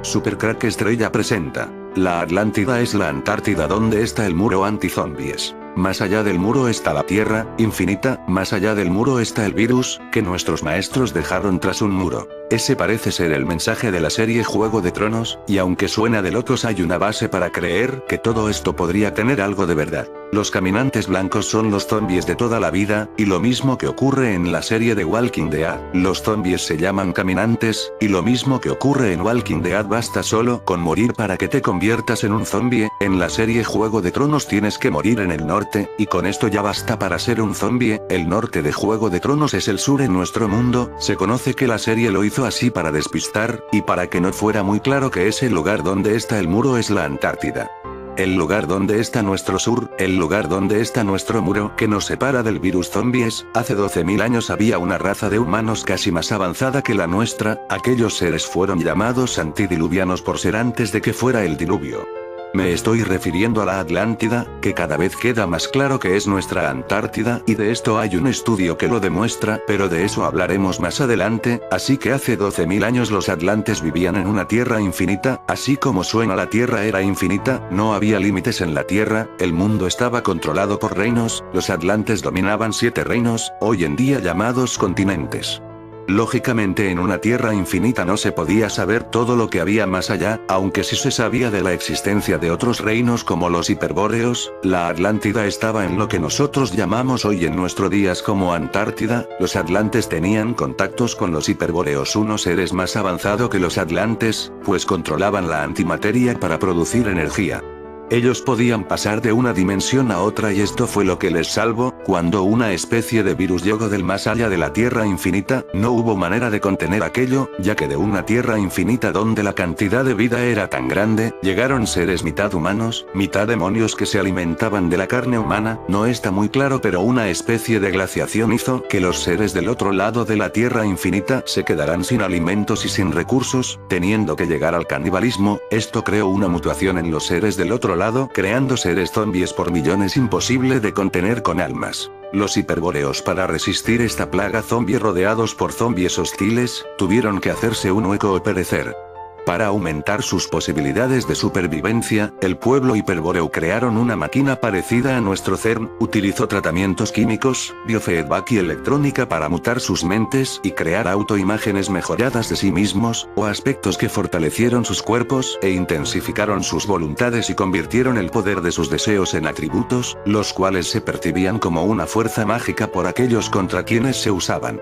Supercrack Estrella presenta. La Atlántida es la Antártida donde está el muro anti-zombies. Más allá del muro está la Tierra, infinita, más allá del muro está el virus, que nuestros maestros dejaron tras un muro. Ese parece ser el mensaje de la serie Juego de Tronos, y aunque suena de locos hay una base para creer que todo esto podría tener algo de verdad. Los caminantes blancos son los zombies de toda la vida, y lo mismo que ocurre en la serie de Walking Dead. Los zombies se llaman caminantes, y lo mismo que ocurre en Walking Dead basta solo con morir para que te conviertas en un zombie. En la serie Juego de Tronos tienes que morir en el norte, y con esto ya basta para ser un zombie. El norte de Juego de Tronos es el sur en nuestro mundo. Se conoce que la serie lo hizo así para despistar, y para que no fuera muy claro que ese lugar donde está el muro es la Antártida. El lugar donde está nuestro sur, el lugar donde está nuestro muro que nos separa del virus zombies. Hace 12.000 años había una raza de humanos casi más avanzada que la nuestra. Aquellos seres fueron llamados antidiluvianos por ser antes de que fuera el diluvio. Me estoy refiriendo a la Atlántida, que cada vez queda más claro que es nuestra Antártida, y de esto hay un estudio que lo demuestra, pero de eso hablaremos más adelante. Así que hace 12.000 años los atlantes vivían en una tierra infinita, así como suena la tierra era infinita, no había límites en la tierra, el mundo estaba controlado por reinos, los atlantes dominaban 7 reinos, hoy en día llamados continentes. Lógicamente en una tierra infinita no se podía saber todo lo que había más allá, aunque sí se sabía de la existencia de otros reinos como los hiperbóreos. La Atlántida estaba en lo que nosotros llamamos hoy en nuestros días como Antártida. Los atlantes tenían contactos con los hiperbóreos, unos seres más avanzados que los atlantes, pues controlaban la antimateria para producir energía. Ellos podían pasar de una dimensión a otra y esto fue lo que les salvó. Cuando una especie de virus llegó del más allá de la Tierra infinita, no hubo manera de contener aquello, ya que de una Tierra infinita donde la cantidad de vida era tan grande, llegaron seres mitad humanos, mitad demonios que se alimentaban de la carne humana. No está muy claro, pero una especie de glaciación hizo que los seres del otro lado de la Tierra infinita se quedaran sin alimentos y sin recursos, teniendo que llegar al canibalismo. Esto creó una mutación en los seres del otro lado, creando seres zombies por millones imposible de contener con almas. Los hiperbóreos, para resistir esta plaga zombie rodeados por zombies hostiles, tuvieron que hacerse un hueco o perecer. Para aumentar sus posibilidades de supervivencia, el pueblo hiperbóreo crearon una máquina parecida a nuestro CERN, utilizó tratamientos químicos, biofeedback y electrónica para mutar sus mentes y crear autoimágenes mejoradas de sí mismos, o aspectos que fortalecieron sus cuerpos e intensificaron sus voluntades y convirtieron el poder de sus deseos en atributos, los cuales se percibían como una fuerza mágica por aquellos contra quienes se usaban.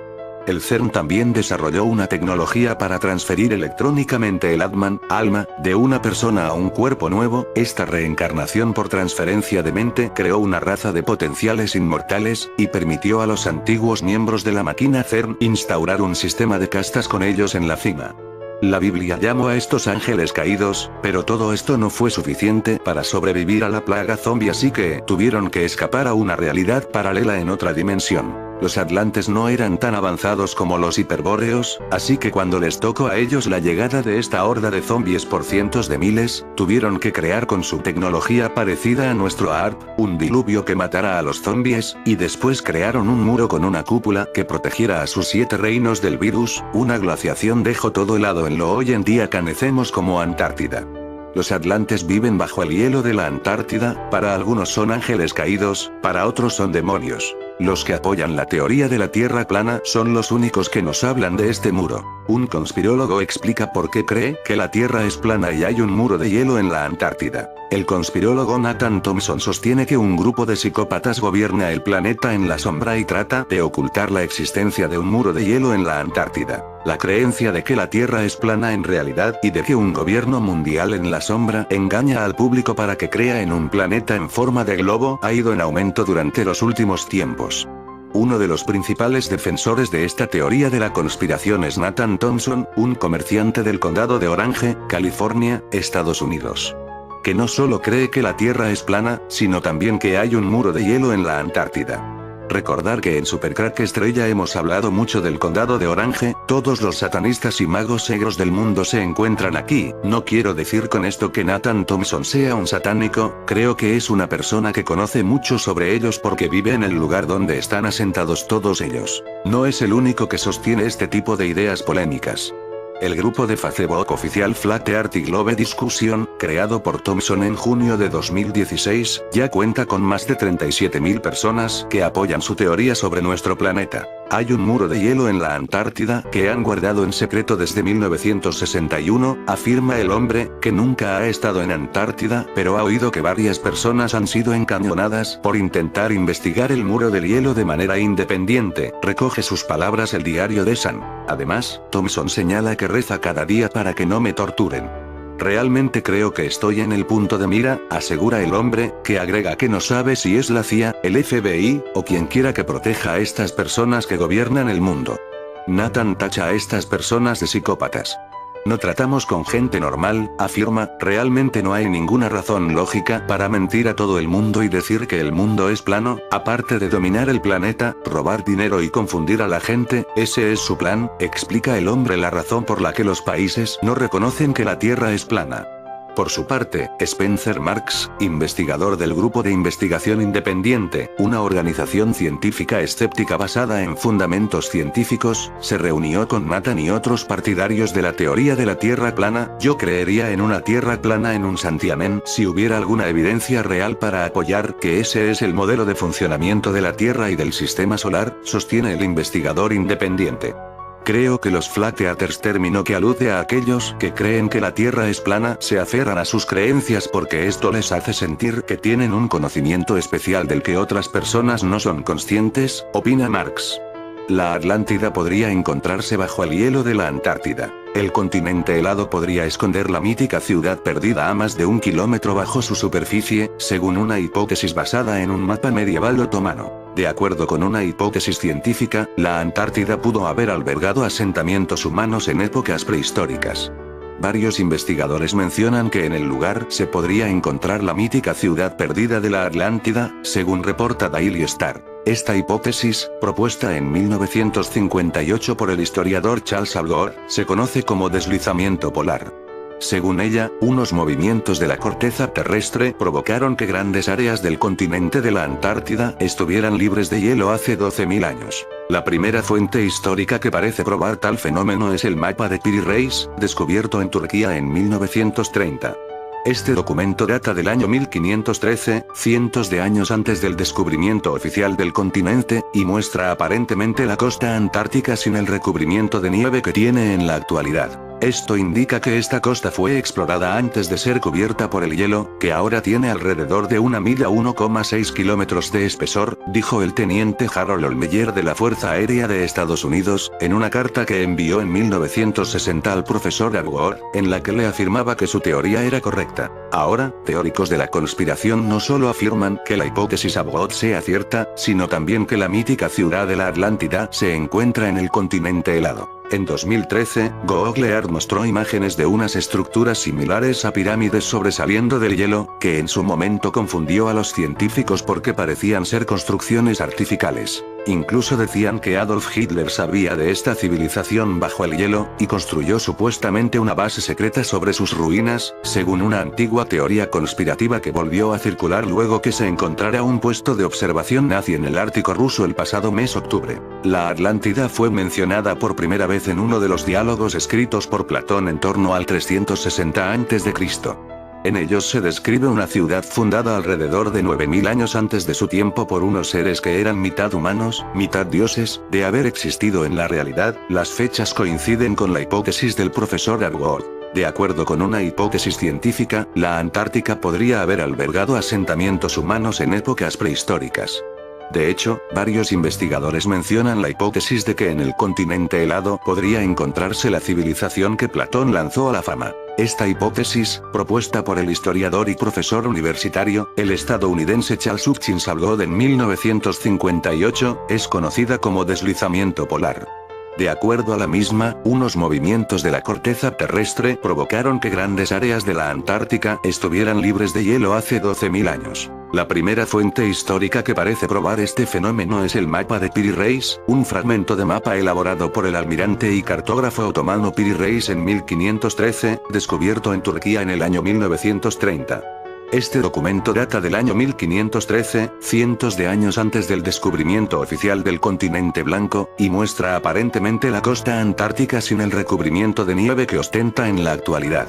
El CERN también desarrolló una tecnología para transferir electrónicamente el alma, de una persona a un cuerpo nuevo. Esta reencarnación por transferencia de mente creó una raza de potenciales inmortales, y permitió a los antiguos miembros de la máquina CERN instaurar un sistema de castas con ellos en la cima. La Biblia llamó a estos ángeles caídos, pero todo esto no fue suficiente para sobrevivir a la plaga zombie, así que tuvieron que escapar a una realidad paralela en otra dimensión. Los atlantes no eran tan avanzados como los hiperbóreos, así que cuando les tocó a ellos la llegada de esta horda de zombies por cientos de miles, tuvieron que crear con su tecnología parecida a nuestro ARP, un diluvio que matara a los zombies, y después crearon un muro con una cúpula que protegiera a sus 7 reinos del virus. Una glaciación dejó todo helado en lo hoy en día conocemos como Antártida. Los atlantes viven bajo el hielo de la Antártida, para algunos son ángeles caídos, para otros son demonios. Los que apoyan la teoría de la Tierra plana son los únicos que nos hablan de este muro. Un conspirólogo explica por qué cree que la Tierra es plana y hay un muro de hielo en la Antártida. El conspirólogo Nathan Thompson sostiene que un grupo de psicópatas gobierna el planeta en la sombra y trata de ocultar la existencia de un muro de hielo en la Antártida. La creencia de que la Tierra es plana en realidad y de que un gobierno mundial en la sombra engaña al público para que crea en un planeta en forma de globo ha ido en aumento durante los últimos tiempos. Uno de los principales defensores de esta teoría de la conspiración es Nathan Thompson, un comerciante del condado de Orange, California, Estados Unidos. Que no solo cree que la Tierra es plana, sino también que hay un muro de hielo en la Antártida. Recordar que en Supercrack Estrella hemos hablado mucho del condado de Orange, todos los satanistas y magos negros del mundo se encuentran aquí. No quiero decir con esto que Nathan Thompson sea un satánico, creo que es una persona que conoce mucho sobre ellos porque vive en el lugar donde están asentados todos ellos. No es el único que sostiene este tipo de ideas polémicas. El grupo de Facebook oficial Flat Earth y Globe Discussion, creado por Thomson en junio de 2016, ya cuenta con más de 37.000 personas que apoyan su teoría sobre nuestro planeta. Hay un muro de hielo en la Antártida que han guardado en secreto desde 1961, afirma el hombre, que nunca ha estado en Antártida, pero ha oído que varias personas han sido encañonadas por intentar investigar el muro del hielo de manera independiente, recoge sus palabras el diario The Sun. Además, Thomson señala que reza cada día para que no me torturen. Realmente creo que estoy en el punto de mira, asegura el hombre, que agrega que no sabe si es la CIA, el FBI, o quien quiera que proteja a estas personas que gobiernan el mundo. Nathan tacha a estas personas de psicópatas. No tratamos con gente normal, afirma, realmente no hay ninguna razón lógica para mentir a todo el mundo y decir que el mundo es plano, aparte de dominar el planeta, robar dinero y confundir a la gente, ese es su plan, explica el hombre la razón por la que los países no reconocen que la Tierra es plana. Por su parte, Spencer Marks, investigador del Grupo de Investigación Independiente, una organización científica escéptica basada en fundamentos científicos, se reunió con Nathan y otros partidarios de la teoría de la Tierra plana. Yo creería en una Tierra plana en un santiamén si hubiera alguna evidencia real para apoyar que ese es el modelo de funcionamiento de la Tierra y del sistema solar, sostiene el investigador independiente. Creo que los Flat Earthers, término que alude a aquellos que creen que la Tierra es plana, se aferran a sus creencias porque esto les hace sentir que tienen un conocimiento especial del que otras personas no son conscientes, opina Marx. La Atlántida podría encontrarse bajo el hielo de la Antártida. El continente helado podría esconder la mítica ciudad perdida a más de 1 kilómetro bajo su superficie, según una hipótesis basada en un mapa medieval otomano. De acuerdo con una hipótesis científica, la Antártida pudo haber albergado asentamientos humanos en épocas prehistóricas. Varios investigadores mencionan que en el lugar se podría encontrar la mítica ciudad perdida de la Atlántida, según reporta Daily Star. Esta hipótesis, propuesta en 1958 por el historiador Charles Al Gore, se conoce como deslizamiento polar. Según ella, unos movimientos de la corteza terrestre provocaron que grandes áreas del continente de la Antártida estuvieran libres de hielo hace 12.000 años. La primera fuente histórica que parece probar tal fenómeno es el mapa de Piri Reis, descubierto en Turquía en 1930. Este documento data del año 1513, cientos de años antes del descubrimiento oficial del continente, y muestra aparentemente la costa antártica sin el recubrimiento de nieve que tiene en la actualidad. Esto indica que esta costa fue explorada antes de ser cubierta por el hielo, que ahora tiene alrededor de 1 milla 1,6 kilómetros de espesor, dijo el teniente Harold Olmeyer de la Fuerza Aérea de Estados Unidos, en una carta que envió en 1960 al profesor Al Gore, en la que le afirmaba que su teoría era correcta. Ahora, teóricos de la conspiración no solo afirman que la hipótesis Abbott sea cierta, sino también que la mítica ciudad de la Atlántida se encuentra en el continente helado. En 2013, Google Earth mostró imágenes de unas estructuras similares a pirámides sobresaliendo del hielo, que en su momento confundió a los científicos porque parecían ser construcciones artificiales. Incluso decían que Adolf Hitler sabía de esta civilización bajo el hielo, y construyó supuestamente una base secreta sobre sus ruinas, según una antigua teoría conspirativa que volvió a circular luego que se encontrara un puesto de observación nazi en el Ártico ruso el pasado mes de octubre. La Atlántida fue mencionada por primera vez en uno de los diálogos escritos por Platón en torno al 360 a.C. En ellos se describe una ciudad fundada alrededor de 9000 años antes de su tiempo por unos seres que eran mitad humanos, mitad dioses. De haber existido en la realidad, las fechas coinciden con la hipótesis del profesor Al Gore. De acuerdo con una hipótesis científica, la Antártica podría haber albergado asentamientos humanos en épocas prehistóricas. De hecho, varios investigadores mencionan la hipótesis de que en el continente helado podría encontrarse la civilización que Platón lanzó a la fama. Esta hipótesis, propuesta por el historiador y profesor universitario, el estadounidense Charles Hutchins Al Gore en 1958, es conocida como deslizamiento polar. De acuerdo a la misma, unos movimientos de la corteza terrestre provocaron que grandes áreas de la Antártica estuvieran libres de hielo hace 12.000 años. La primera fuente histórica que parece probar este fenómeno es el mapa de Piri Reis, un fragmento de mapa elaborado por el almirante y cartógrafo otomano Piri Reis en 1513, descubierto en Turquía en el año 1930. Este documento data del año 1513, cientos de años antes del descubrimiento oficial del continente blanco, y muestra aparentemente la costa antártica sin el recubrimiento de nieve que ostenta en la actualidad.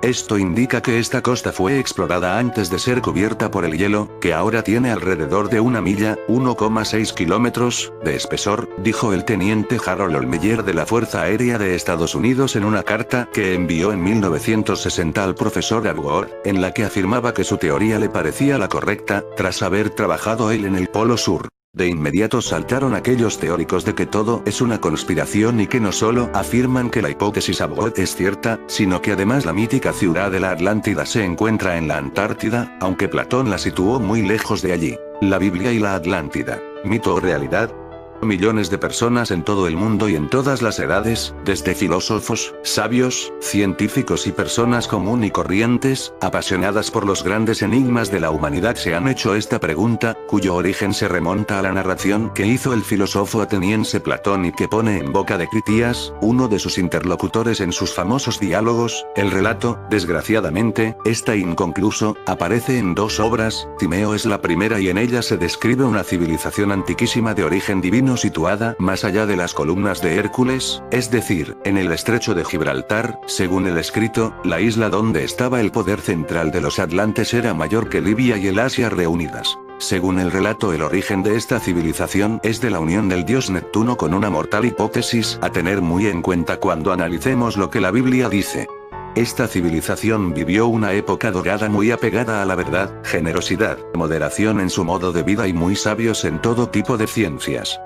Esto indica que esta costa fue explorada antes de ser cubierta por el hielo, que ahora tiene alrededor de 1 milla, 1,6 kilómetros, de espesor, dijo el teniente Harold Olmeyer de la Fuerza Aérea de Estados Unidos en una carta que envió en 1960 al profesor Arbor, en la que afirmaba que su teoría le parecía la correcta, tras haber trabajado él en el Polo Sur. De inmediato saltaron aquellos teóricos de que todo es una conspiración y que no solo afirman que la hipótesis Abbott es cierta, sino que además la mítica ciudad de la Atlántida se encuentra en la Antártida, aunque Platón la situó muy lejos de allí. La Biblia y la Atlántida, ¿mito o realidad? Millones de personas en todo el mundo y en todas las edades, desde filósofos, sabios, científicos y personas común y corrientes, apasionadas por los grandes enigmas de la humanidad se han hecho esta pregunta, cuyo origen se remonta a la narración que hizo el filósofo ateniense Platón y que pone en boca de Critías, uno de sus interlocutores en sus famosos diálogos. El relato, desgraciadamente, está inconcluso, aparece en 2 obras, Timeo es la primera y en ella se describe una civilización antiquísima de origen divino situada más allá de las columnas de Hércules, es decir, en el estrecho de Gibraltar. Según el escrito, la isla donde estaba el poder central de los atlantes era mayor que Libia y el Asia reunidas. Según el relato, el origen de esta civilización es de la unión del dios Neptuno con una mortal hipótesis a tener muy en cuenta cuando analicemos lo que la Biblia dice. Esta civilización vivió una época dorada muy apegada a la verdad, generosidad, moderación en su modo de vida y muy sabios en todo tipo de ciencias.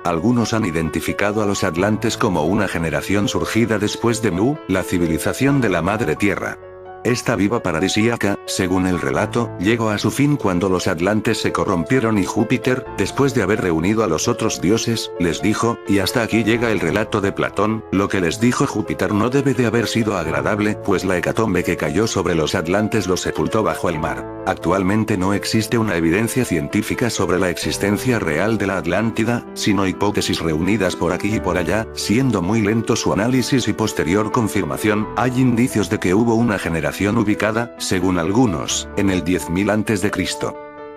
Algunos han identificado a los atlantes como una generación surgida después de Mu, la civilización de la Madre Tierra. Esta vida paradisíaca, según el relato, llegó a su fin cuando los atlantes se corrompieron y Júpiter, después de haber reunido a los otros dioses, les dijo, y hasta aquí llega el relato de Platón, lo que les dijo Júpiter no debe de haber sido agradable, pues la hecatombe que cayó sobre los atlantes los sepultó bajo el mar. Actualmente no existe una evidencia científica sobre la existencia real de la Atlántida, sino hipótesis reunidas por aquí y por allá, siendo muy lento su análisis y posterior confirmación. Hay indicios de que hubo una generación ubicada, según algunos, en el 10.000 a.C.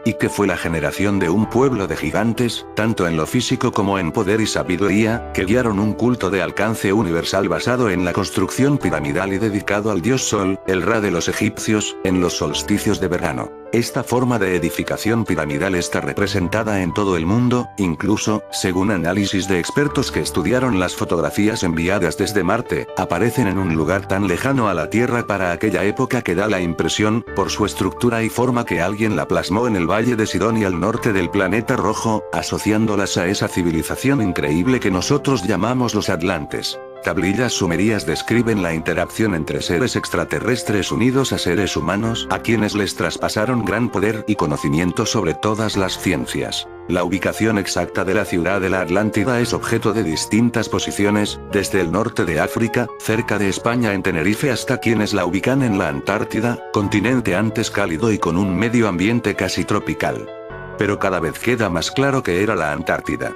y que fue la generación de un pueblo de gigantes, tanto en lo físico como en poder y sabiduría, que guiaron un culto de alcance universal basado en la construcción piramidal y dedicado al dios Sol, el Ra de los egipcios, en los solsticios de verano. Esta forma de edificación piramidal está representada en todo el mundo, incluso, según análisis de expertos que estudiaron las fotografías enviadas desde Marte, aparecen en un lugar tan lejano a la Tierra para aquella época que da la impresión, por su estructura y forma, que alguien la plasmó en el valle de Sidonia al norte del planeta rojo, asociándolas a esa civilización increíble que nosotros llamamos los atlantes. Tablillas sumerias describen la interacción entre seres extraterrestres unidos a seres humanos, a quienes les traspasaron gran poder y conocimiento sobre todas las ciencias. La ubicación exacta de la ciudad de la Atlántida es objeto de distintas posiciones, desde el norte de África, cerca de España en Tenerife, hasta quienes la ubican en la Antártida, continente antes cálido y con un medio ambiente casi tropical. Pero cada vez queda más claro que era la Antártida.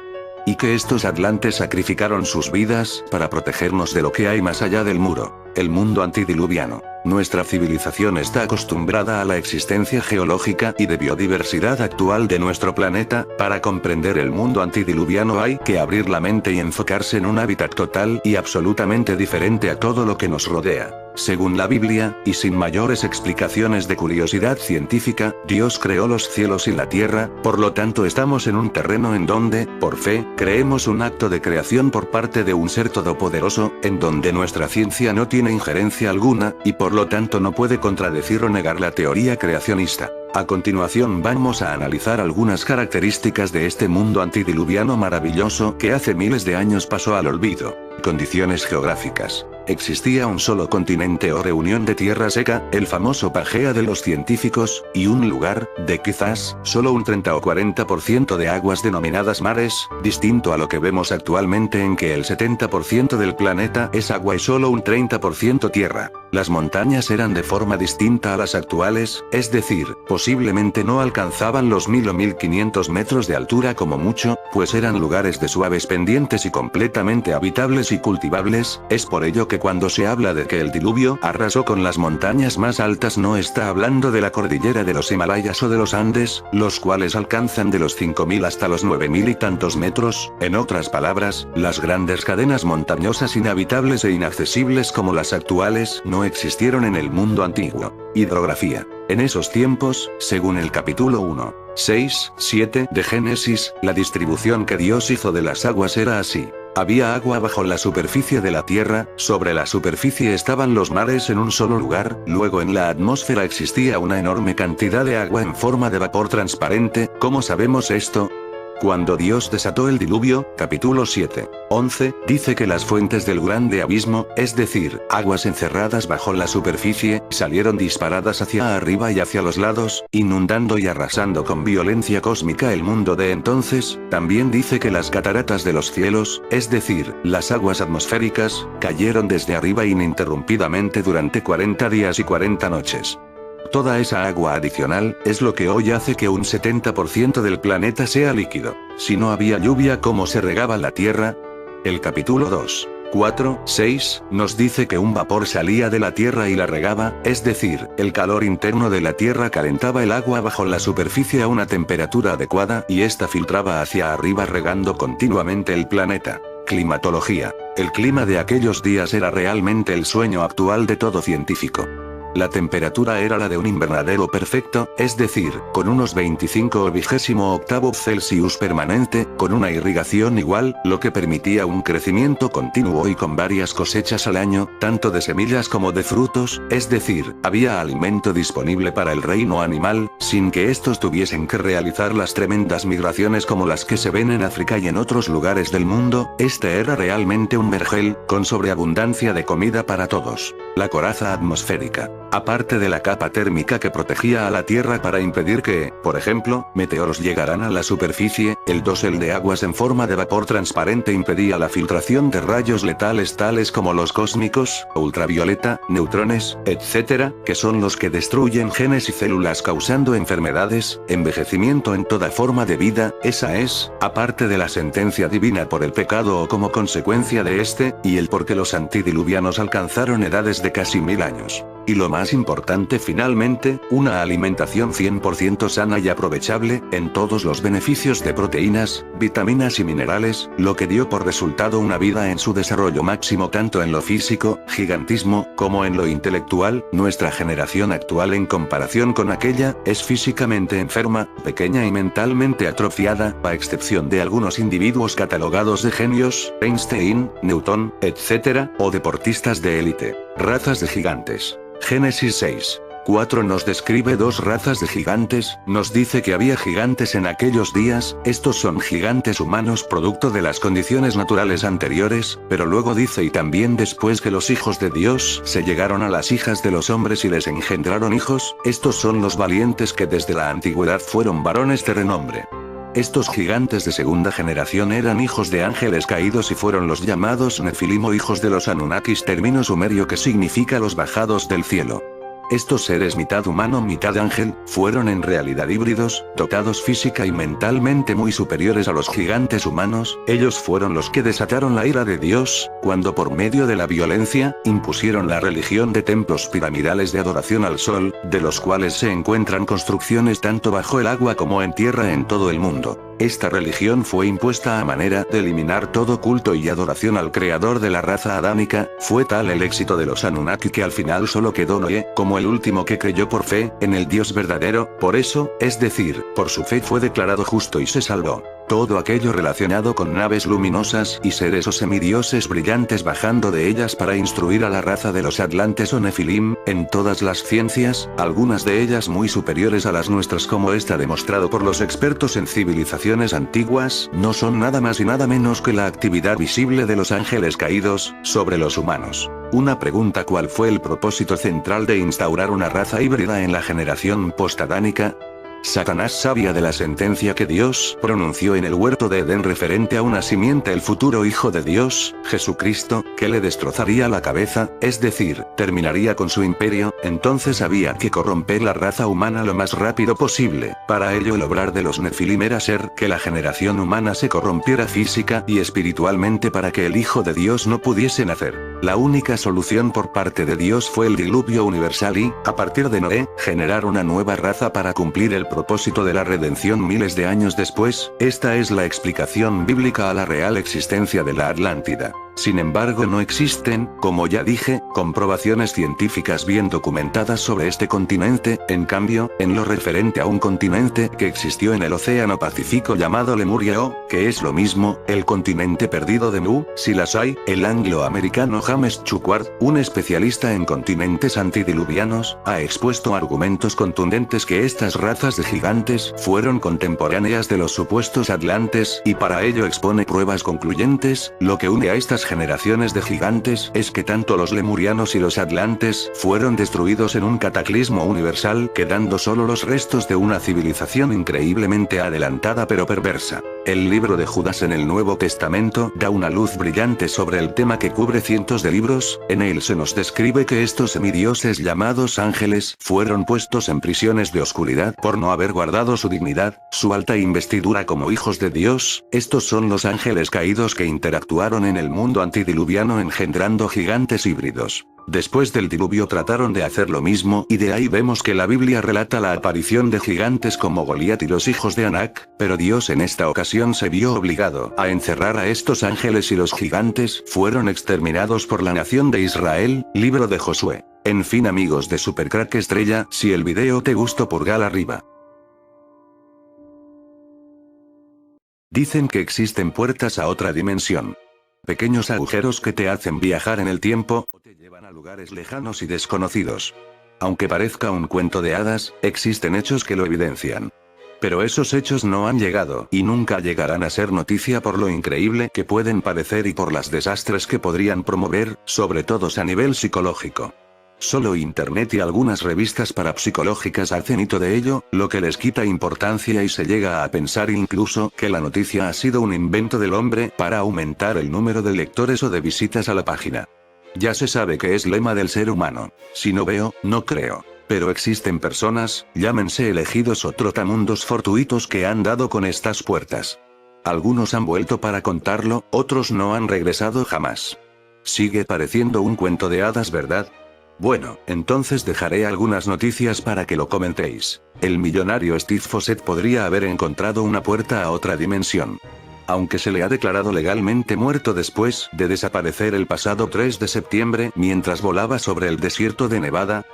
Y que estos atlantes sacrificaron sus vidas para protegernos de lo que hay más allá del muro, el mundo antidiluviano. Nuestra civilización está acostumbrada a la existencia geológica y de biodiversidad actual de nuestro planeta. Para comprender el mundo antidiluviano hay que abrir la mente y enfocarse en un hábitat total y absolutamente diferente a todo lo que nos rodea. Según la Biblia, y sin mayores explicaciones de curiosidad científica, Dios creó los cielos y la tierra, por lo tanto estamos en un terreno en donde, por fe, creemos un acto de creación por parte de un ser todopoderoso, en donde nuestra ciencia no tiene injerencia alguna, y por lo tanto no puede contradecir o negar la teoría creacionista. A continuación vamos a analizar algunas características de este mundo antidiluviano maravilloso que hace miles de años pasó al olvido. Condiciones geográficas. Existía un solo continente o reunión de tierra seca, el famoso Pangea de los científicos, y un lugar, de quizás, solo un 30 o 40% de aguas denominadas mares, distinto a lo que vemos actualmente en que el 70% del planeta es agua y solo un 30% tierra. Las montañas eran de forma distinta a las actuales, es decir, posiblemente no alcanzaban los 1000 o 1500 metros de altura como mucho, pues eran lugares de suaves pendientes y completamente habitables y cultivables. Es por ello que cuando se habla de que el diluvio arrasó con las montañas más altas, no está hablando de la cordillera de los Himalayas o de los Andes, los cuales alcanzan de los 5000 hasta los 9000 y tantos metros. En otras palabras, las grandes cadenas montañosas inhabitables e inaccesibles como las actuales no existieron en el mundo antiguo. Hidrografía. En esos tiempos, según el capítulo 1, 6, 7 de Génesis, la distribución que Dios hizo de las aguas era así. Había agua bajo la superficie de la tierra, sobre la superficie estaban los mares en un solo lugar, luego en la atmósfera existía una enorme cantidad de agua en forma de vapor transparente. ¿Cómo sabemos esto? Cuando Dios desató el diluvio, capítulo 7, 11, dice que las fuentes del grande abismo, es decir, aguas encerradas bajo la superficie, salieron disparadas hacia arriba y hacia los lados, inundando y arrasando con violencia cósmica el mundo de entonces. También dice que las cataratas de los cielos, es decir, las aguas atmosféricas, cayeron desde arriba ininterrumpidamente durante 40 días y 40 noches. Toda esa agua adicional, es lo que hoy hace que un 70% del planeta sea líquido. Si no había lluvia, ¿cómo se regaba la tierra? El capítulo 2, 4, 6, nos dice que un vapor salía de la tierra y la regaba, es decir, el calor interno de la tierra calentaba el agua bajo la superficie a una temperatura adecuada, y ésta filtraba hacia arriba regando continuamente el planeta. Climatología. El clima de aquellos días era realmente el sueño actual de todo científico. La temperatura era la de un invernadero perfecto, es decir, con unos 25 o 28 Celsius permanente, con una irrigación igual, lo que permitía un crecimiento continuo y con varias cosechas al año, tanto de semillas como de frutos, es decir, había alimento disponible para el reino animal, sin que estos tuviesen que realizar las tremendas migraciones como las que se ven en África y en otros lugares del mundo. Este era realmente un vergel, con sobreabundancia de comida para todos. La coraza atmosférica. Aparte de la capa térmica que protegía a la Tierra para impedir que, por ejemplo, meteoros llegaran a la superficie, el dosel de aguas en forma de vapor transparente impedía la filtración de rayos letales tales como los cósmicos, ultravioleta, neutrones, etc., que son los que destruyen genes y células causando enfermedades, envejecimiento en toda forma de vida. Esa es, aparte de la sentencia divina por el pecado o como consecuencia de este, y el por qué los antidiluvianos alcanzaron edades de casi 1000 años. Y lo más importante finalmente, una alimentación 100% sana y aprovechable, en todos los beneficios de proteínas, vitaminas y minerales, lo que dio por resultado una vida en su desarrollo máximo tanto en lo físico, gigantismo, como en lo intelectual. Nuestra generación actual en comparación con aquella, es físicamente enferma, pequeña y mentalmente atrofiada, a excepción de algunos individuos catalogados de genios, Einstein, Newton, etc., o deportistas de élite. Razas de gigantes. Génesis 6. 4 nos describe dos razas de gigantes, nos dice que había gigantes en aquellos días, estos son gigantes humanos producto de las condiciones naturales anteriores, pero luego dice y también después que los hijos de Dios se llegaron a las hijas de los hombres y les engendraron hijos, estos son los valientes que desde la antigüedad fueron varones de renombre. Estos gigantes de segunda generación eran hijos de ángeles caídos y fueron los llamados Nefilim o hijos de los Anunnakis, término sumerio que significa los bajados del cielo. Estos seres mitad humano mitad ángel, fueron en realidad híbridos, dotados física y mentalmente muy superiores a los gigantes humanos. Ellos fueron los que desataron la ira de Dios, cuando por medio de la violencia, impusieron la religión de templos piramidales de adoración al sol, de los cuales se encuentran construcciones tanto bajo el agua como en tierra en todo el mundo. Esta religión fue impuesta a manera de eliminar todo culto y adoración al creador de la raza adámica. Fue tal el éxito de los Anunnaki que al final solo quedó Noé, como el último que creyó por fe, en el Dios verdadero, por eso, es decir, por su fe fue declarado justo y se salvó. Todo aquello relacionado con naves luminosas y seres o semidioses brillantes bajando de ellas para instruir a la raza de los Atlantes o Nefilim, en todas las ciencias, algunas de ellas muy superiores a las nuestras como está demostrado por los expertos en civilizaciones antiguas, no son nada más y nada menos que la actividad visible de los ángeles caídos, sobre los humanos. Una pregunta: ¿cuál fue el propósito central de instaurar una raza híbrida en la generación postadánica? Satanás sabía de la sentencia que Dios pronunció en el huerto de Edén referente a una simiente, el futuro Hijo de Dios, Jesucristo, que le destrozaría la cabeza, es decir, terminaría con su imperio. Entonces había que corromper la raza humana lo más rápido posible. Para ello el obrar de los Nefilim era ser que la generación humana se corrompiera física y espiritualmente para que el Hijo de Dios no pudiese nacer. La única solución por parte de Dios fue el diluvio universal y, a partir de Noé, generar una nueva raza para cumplir el propósito de la redención miles de años después. Esta es la explicación bíblica a la real existencia de la Atlántida. Sin embargo, no existen, como ya dije, comprobaciones científicas bien documentadas sobre este continente. En cambio, en lo referente a un continente que existió en el Océano Pacífico llamado Lemuria o, que es lo mismo, el continente perdido de Mu, si las hay, el angloamericano James Chukward, un especialista en continentes antidiluvianos, ha expuesto argumentos contundentes que estas razas de gigantes fueron contemporáneas de los supuestos atlantes, y para ello expone pruebas concluyentes. Lo que une a estas generaciones de gigantes es que tanto los lemurianos y los atlantes fueron destruidos en un cataclismo universal, quedando solo los restos de una civilización increíblemente adelantada pero perversa. El libro de Judas en el Nuevo Testamento da una luz brillante sobre el tema que cubre cientos de libros. En él se nos describe que estos semidioses llamados ángeles fueron puestos en prisiones de oscuridad por no haber guardado su dignidad, su alta investidura como hijos de Dios. Estos son los ángeles caídos que interactuaron en el mundo antidiluviano engendrando gigantes híbridos. Después del diluvio trataron de hacer lo mismo y de ahí vemos que la Biblia relata la aparición de gigantes como Goliat y los hijos de Anak, pero Dios en esta ocasión se vio obligado a encerrar a estos ángeles y los gigantes fueron exterminados por la nación de Israel. Libro de Josué. En fin, amigos de Supercrack Estrella, si el video te gustó, pulgar arriba. Dicen que existen puertas a otra dimensión. Pequeños agujeros que te hacen viajar en el tiempo, o te llevan a lugares lejanos y desconocidos. Aunque parezca un cuento de hadas, existen hechos que lo evidencian. Pero esos hechos no han llegado y nunca llegarán a ser noticia por lo increíble que pueden parecer y por los desastres que podrían promover, sobre todo a nivel psicológico. Solo Internet y algunas revistas parapsicológicas hacen hito de ello, lo que les quita importancia y se llega a pensar incluso que la noticia ha sido un invento del hombre para aumentar el número de lectores o de visitas a la página. Ya se sabe que es lema del ser humano: si no veo, no creo. Pero existen personas, llámense elegidos o trotamundos fortuitos, que han dado con estas puertas. Algunos han vuelto para contarlo, otros no han regresado jamás. Sigue pareciendo un cuento de hadas, ¿verdad? Bueno, entonces dejaré algunas noticias para que lo comentéis. El millonario Steve Fossett podría haber encontrado una puerta a otra dimensión. Aunque se le ha declarado legalmente muerto después de desaparecer el pasado 3 de septiembre mientras volaba sobre el desierto de Nevada,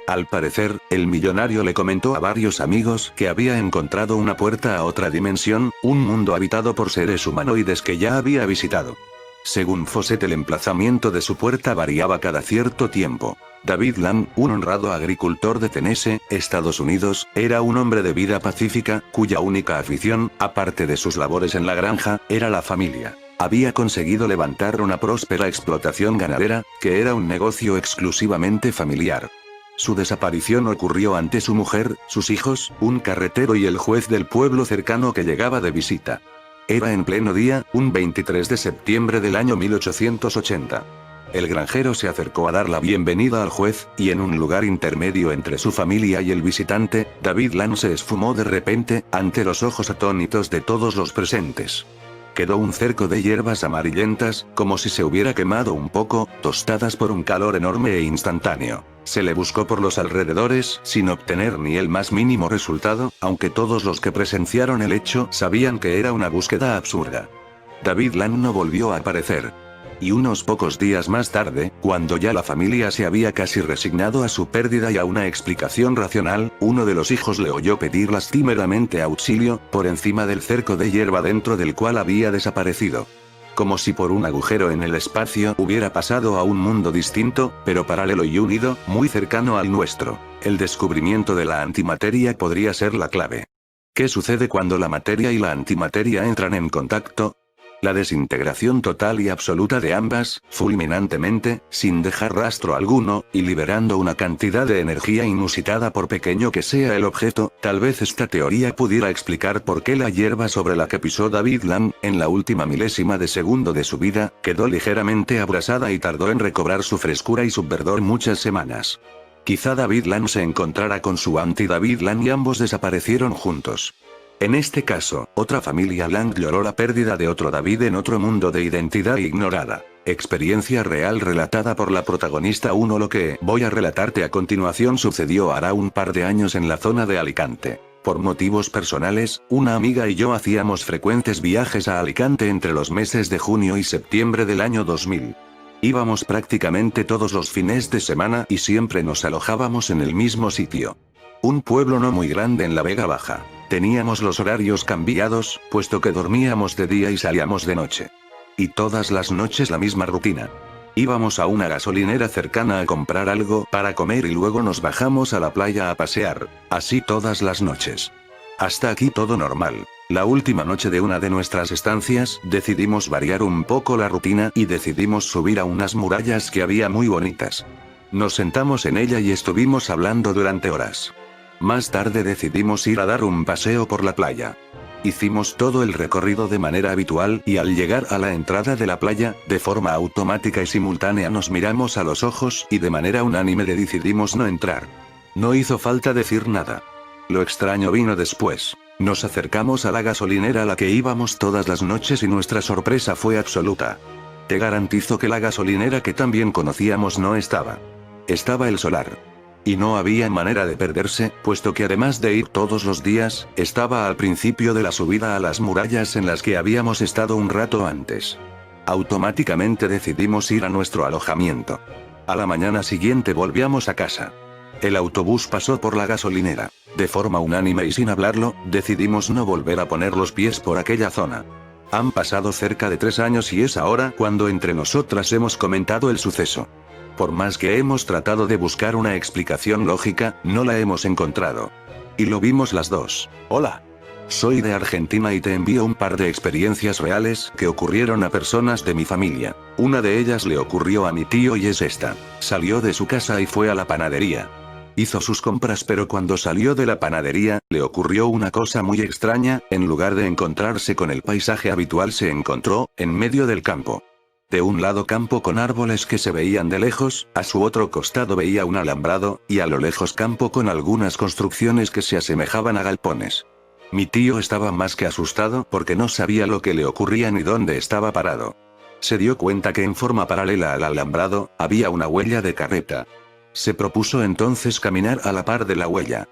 al parecer, el millonario le comentó a varios amigos que había encontrado una puerta a otra dimensión, un mundo habitado por seres humanoides que ya había visitado. Según Fossett, el emplazamiento de su puerta variaba cada cierto tiempo. David Lamb, un honrado agricultor de Tennessee, Estados Unidos, era un hombre de vida pacífica, cuya única afición, aparte de sus labores en la granja, era la familia. Había conseguido levantar una próspera explotación ganadera, que era un negocio exclusivamente familiar. Su desaparición ocurrió ante su mujer, sus hijos, un carretero y el juez del pueblo cercano que llegaba de visita. Era en pleno día, un 23 de septiembre del año 1880. El granjero se acercó a dar la bienvenida al juez, y en un lugar intermedio entre su familia y el visitante, David Lamb se esfumó de repente, ante los ojos atónitos de todos los presentes. Quedó un cerco de hierbas amarillentas, como si se hubiera quemado un poco, tostadas por un calor enorme e instantáneo. Se le buscó por los alrededores, sin obtener ni el más mínimo resultado, aunque todos los que presenciaron el hecho sabían que era una búsqueda absurda. David Lamb no volvió a aparecer. Y unos pocos días más tarde, cuando ya la familia se había casi resignado a su pérdida y a una explicación racional, uno de los hijos le oyó pedir lastimeramente auxilio, por encima del cerco de hierba dentro del cual había desaparecido. Como si por un agujero en el espacio hubiera pasado a un mundo distinto, pero paralelo y unido, muy cercano al nuestro. El descubrimiento de la antimateria podría ser la clave. ¿Qué sucede cuando la materia y la antimateria entran en contacto? La desintegración total y absoluta de ambas, fulminantemente, sin dejar rastro alguno, y liberando una cantidad de energía inusitada por pequeño que sea el objeto. Tal vez esta teoría pudiera explicar por qué la hierba sobre la que pisó David Lam, en la última milésima de segundo de su vida, quedó ligeramente abrasada y tardó en recobrar su frescura y su verdor muchas semanas. Quizá David Lam se encontrara con su anti-David Lam y ambos desaparecieron juntos. En este caso, otra familia Lang lloró la pérdida de otro David en otro mundo de identidad ignorada. Experiencia real relatada por la protagonista 1. Lo que voy a relatarte a continuación sucedió hará un par de años en la zona de Alicante. Por motivos personales, una amiga y yo hacíamos frecuentes viajes a Alicante entre los meses de junio y septiembre del año 2000. Íbamos prácticamente todos los fines de semana y siempre nos alojábamos en el mismo sitio. Un pueblo no muy grande en la Vega Baja. Teníamos los horarios cambiados, puesto que dormíamos de día y salíamos de noche. Y todas las noches la misma rutina. Íbamos a una gasolinera cercana a comprar algo para comer y luego nos bajamos a la playa a pasear, así todas las noches. Hasta aquí todo normal. La última noche de una de nuestras estancias, decidimos variar un poco la rutina y decidimos subir a unas murallas que había muy bonitas. Nos sentamos en ella y estuvimos hablando durante horas. Más tarde decidimos ir a dar un paseo por la playa. Hicimos todo el recorrido de manera habitual y al llegar a la entrada de la playa, de forma automática y simultánea nos miramos a los ojos y de manera unánime decidimos no entrar. No hizo falta decir nada. Lo extraño vino después. Nos acercamos a la gasolinera a la que íbamos todas las noches y nuestra sorpresa fue absoluta. Te garantizo que la gasolinera que también conocíamos no estaba. Estaba el solar. Y no había manera de perderse, puesto que además de ir todos los días, estaba al principio de la subida a las murallas en las que habíamos estado un rato antes. Automáticamente decidimos ir a nuestro alojamiento. A la mañana siguiente volvíamos a casa. El autobús pasó por la gasolinera. De forma unánime y sin hablarlo, decidimos no volver a poner los pies por aquella zona. Han pasado cerca de 3 años y es ahora cuando entre nosotras hemos comentado el suceso. Por más que hemos tratado de buscar una explicación lógica, no la hemos encontrado. Y lo vimos las dos. Hola. Soy de Argentina y te envío un par de experiencias reales que ocurrieron a personas de mi familia. Una de ellas le ocurrió a mi tío y es esta. Salió de su casa y fue a la panadería. Hizo sus compras, pero cuando salió de la panadería, le ocurrió una cosa muy extraña. En lugar de encontrarse con el paisaje habitual, se encontró en medio del campo. De un lado campo con árboles que se veían de lejos, a su otro costado veía un alambrado, y a lo lejos campo con algunas construcciones que se asemejaban a galpones. Mi tío estaba más que asustado porque no sabía lo que le ocurría ni dónde estaba parado. Se dio cuenta que en forma paralela al alambrado, había una huella de carreta. Se propuso entonces caminar a la par de la huella.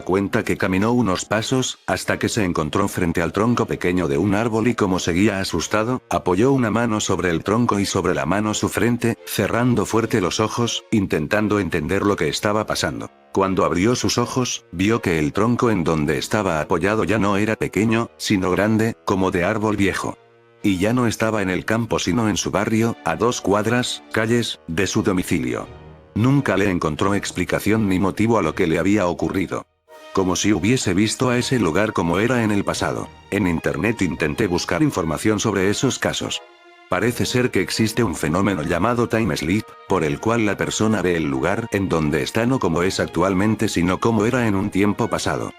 Cuenta que caminó unos pasos, hasta que se encontró frente al tronco pequeño de un árbol y como seguía asustado, apoyó una mano sobre el tronco y sobre la mano su frente, cerrando fuerte los ojos, intentando entender lo que estaba pasando. Cuando abrió sus ojos, vio que el tronco en donde estaba apoyado ya no era pequeño, sino grande, como de árbol viejo. Y ya no estaba en el campo sino en su barrio, a 2 cuadras, calles, de su domicilio. Nunca le encontró explicación ni motivo a lo que le había ocurrido. Como si hubiese visto a ese lugar como era en el pasado. En internet intenté buscar información sobre esos casos. Parece ser que existe un fenómeno llamado time sleep, por el cual la persona ve el lugar en donde está no como es actualmente sino como era en un tiempo pasado.